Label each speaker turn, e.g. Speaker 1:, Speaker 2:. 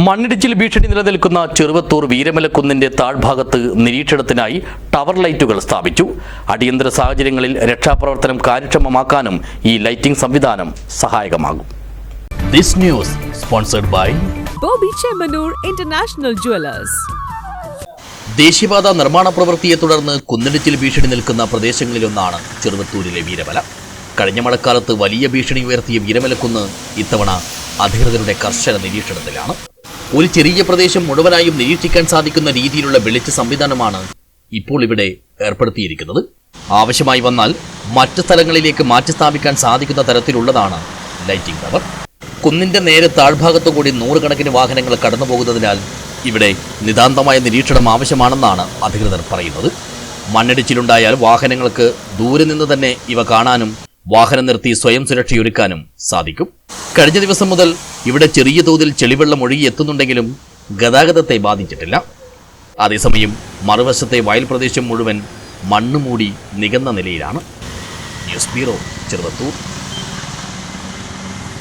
Speaker 1: മണ്ണിടിച്ചിൽ ഭീഷണി നിലനിൽക്കുന്ന ചെറുവത്തൂർ വീരമലക്കുന്നിന്റെ താഴ്ഭാഗത്ത് നിരീക്ഷണത്തിനായി ടവർ ലൈറ്റുകൾ സ്ഥാപിച്ചു. അടിയന്തര സാഹചര്യങ്ങളിൽ രക്ഷാപ്രവർത്തനം കാര്യക്ഷമമാക്കാനും ഈ ലൈറ്റിംഗ് സംവിധാനം സഹായകമാകും. This news sponsored by
Speaker 2: Boby Chemmanur international jewellers.
Speaker 1: ദേശീയപാത നിർമ്മാണ പ്രവൃത്തിയെ തുടർന്ന് കുന്നിടിച്ചിൽ ഭീഷണി നിൽക്കുന്ന പ്രദേശങ്ങളിലൊന്നാണ് ചെറുവത്തൂരിലെ വീരമല. കഴിഞ്ഞ മഴക്കാലത്ത് വലിയ ഭീഷണി ഉയർത്തിയ വീരമലക്കുന്ന് ഇത്തവണ അധികൃതരുടെ കർശന നിരീക്ഷണത്തിലാണ്. ഒരു ചെറിയ പ്രദേശം മുഴുവനായും നിരീക്ഷിക്കാൻ സാധിക്കുന്ന രീതിയിലുള്ള വെളിച്ച സംവിധാനമാണ് ഇപ്പോൾ ഇവിടെ ഏർപ്പെടുത്തിയിരിക്കുന്നത്. ആവശ്യമായി വന്നാൽ മറ്റ് സ്ഥലങ്ങളിലേക്ക് മാറ്റി സ്ഥാപിക്കാൻ സാധിക്കുന്ന തരത്തിലുള്ളതാണ് ലൈറ്റിംഗ് ടവർ. കുന്നിന്റെ നേരെ താഴ്ഭാഗത്തു കൂടി നൂറുകണക്കിന് വാഹനങ്ങൾ കടന്നുപോകുന്നതിനാൽ ഇവിടെ നിതാന്തമായ നിരീക്ഷണം ആവശ്യമാണെന്നാണ് അധികൃതർ പറയുന്നത്. മണ്ണിടിച്ചിലുണ്ടായാൽ വാഹനങ്ങൾക്ക് ദൂരെ നിന്ന് തന്നെ ഇവ കാണാനും വാഹനം നിർത്തി സ്വയം സുരക്ഷയൊരുക്കാനും സാധിക്കും. കഴിഞ്ഞ ദിവസം മുതൽ ഇവിടെ ചെറിയ തോതിൽ ചെളിവെള്ളം ഒഴുകി എത്തുന്നുണ്ടെങ്കിലും ഗതാഗതത്തെ ബാധിച്ചിട്ടില്ല. അതേസമയം മറുവശത്തെ വയൽ പ്രദേശം മുഴുവൻ മണ്ണുമൂടി നികന്ന നിലയിലാണ്. News bureau, Cheruvathur.